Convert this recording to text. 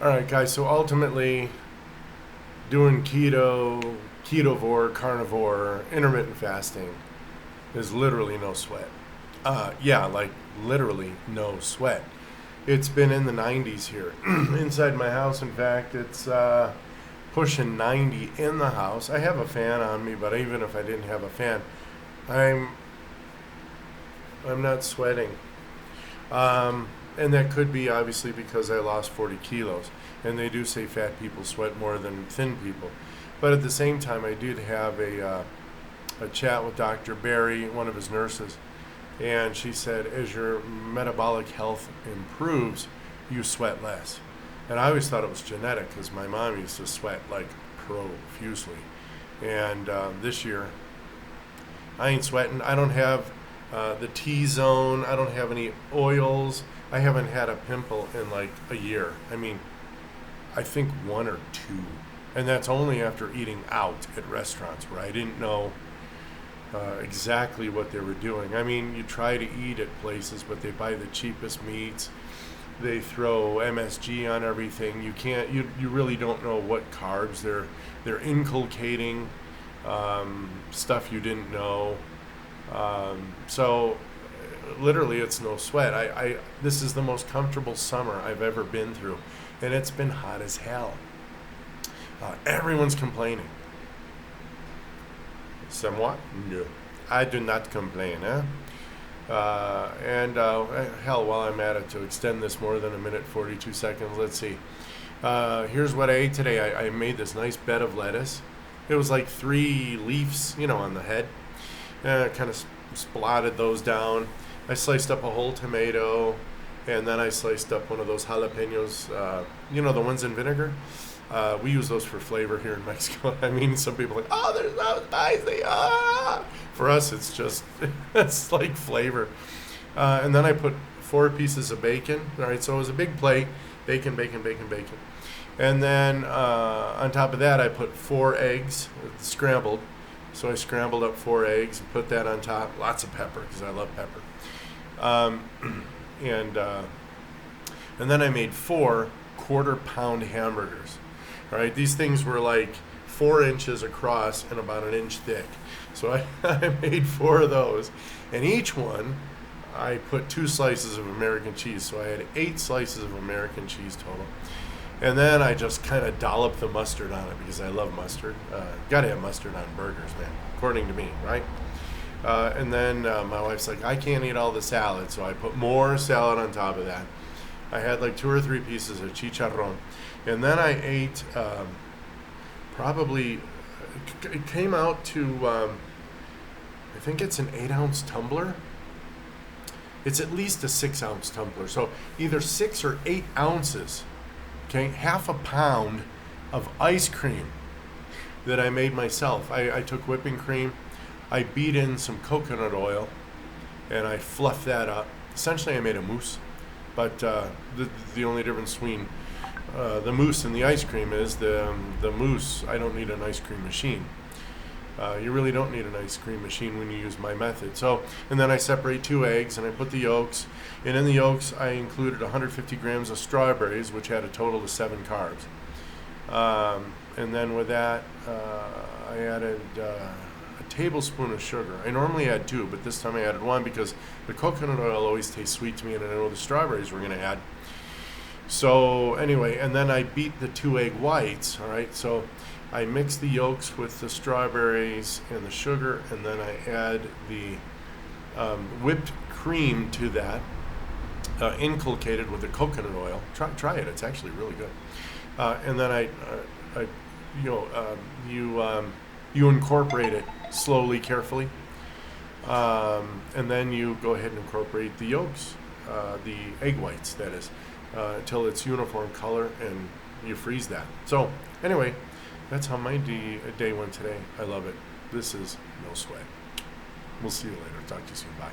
All right, guys. So ultimately, doing keto, ketovore, carnivore, intermittent fasting is literally no sweat. Yeah, like literally no sweat. It's been in the 90s here inside my house. In fact, it's pushing 90 in the house. I have a fan on me, but even if I didn't have a fan, I'm I'm not sweating. And that could be obviously because I lost 40 kilos. And they do say fat people sweat more than thin people. But at the same time, I did have a chat with Dr. Barry, one of his nurses, and she said, as your metabolic health improves, you sweat less. And I always thought it was genetic because my mom used to sweat like profusely. And this year, I ain't sweating. I don't have the T zone. I don't have any oils. I haven't had a pimple in like a year. I mean, I think one or two. And that's only after eating out at restaurants where I didn't know exactly what they were doing. I mean, you try to eat at places, but they buy the cheapest meats. They throw MSG on everything. You can't. You really don't know what carbs they're inculcating. Stuff you didn't know. So literally, it's no sweat. I this is the most comfortable summer I've ever been through, and it's been hot as hell. Everyone's complaining. Somewhat? No. I do not complain, huh? And hell, while I'm at it, to extend this more than a minute, 42 seconds, let's see. Here's what I ate today. I made this nice bed of lettuce. It was like 3 leaves, on the head. Kind of splatted those down. I sliced up a whole tomato, and then I sliced up one of those jalapenos, the ones in vinegar. We use those for flavor here in Mexico. I mean, some people are like, oh, they're so spicy. Ah! For us, it's just, it's like flavor. And then I put 4 pieces of bacon. All right, so it was a big plate, bacon, bacon, bacon, bacon. And then on top of that, I put 4 eggs, scrambled. So I scrambled up 4 eggs and put that on top. Lots of pepper, because I love pepper. And then I made 4 quarter-pound hamburgers. All right, these things were like 4 inches across and about an inch thick. So I made 4 of those. And each one, I put 2 slices of American cheese. So I had 8 slices of American cheese total. And then I just kind of dolloped the mustard on it because I love mustard. Gotta have mustard on burgers, man, according to me, right? And then my wife's like, I can't eat all the salad. So I put more salad on top of that. I had like 2 or 3 pieces of chicharron. And then I ate probably, it came out to, I think it's an 8-ounce tumbler. It's at least a 6-ounce tumbler. So either 6 or 8 ounces, okay, half a pound of ice cream that I made myself. I took whipping cream, I beat in some coconut oil, and I fluffed that up. Essentially, I made a mousse. But the only difference between the mousse and the ice cream is the mousse, I don't need an ice cream machine. You really don't need an ice cream machine when you use my method. So, and then I separate 2 eggs and I put the yolks. And in the yolks, I included 150 grams of strawberries, which had a total of 7 carbs. And then with that, I added a tablespoon of sugar. I normally add 2, but this time I added 1 because the coconut oil always tastes sweet to me, and I know the strawberries we're going to add. So anyway, and then I beat the 2 egg whites, all right? So I mix the yolks with the strawberries and the sugar, and then I add the whipped cream to that, inculcated with the coconut oil. Try it; it's actually really good. And then you incorporate it slowly, carefully, and then you go ahead and incorporate the yolks, the egg whites, that is, until it's uniform color, and you freeze that. So anyway, that's how my day went today. I love it. This is no sweat. We'll see you later. Talk to you soon. Bye.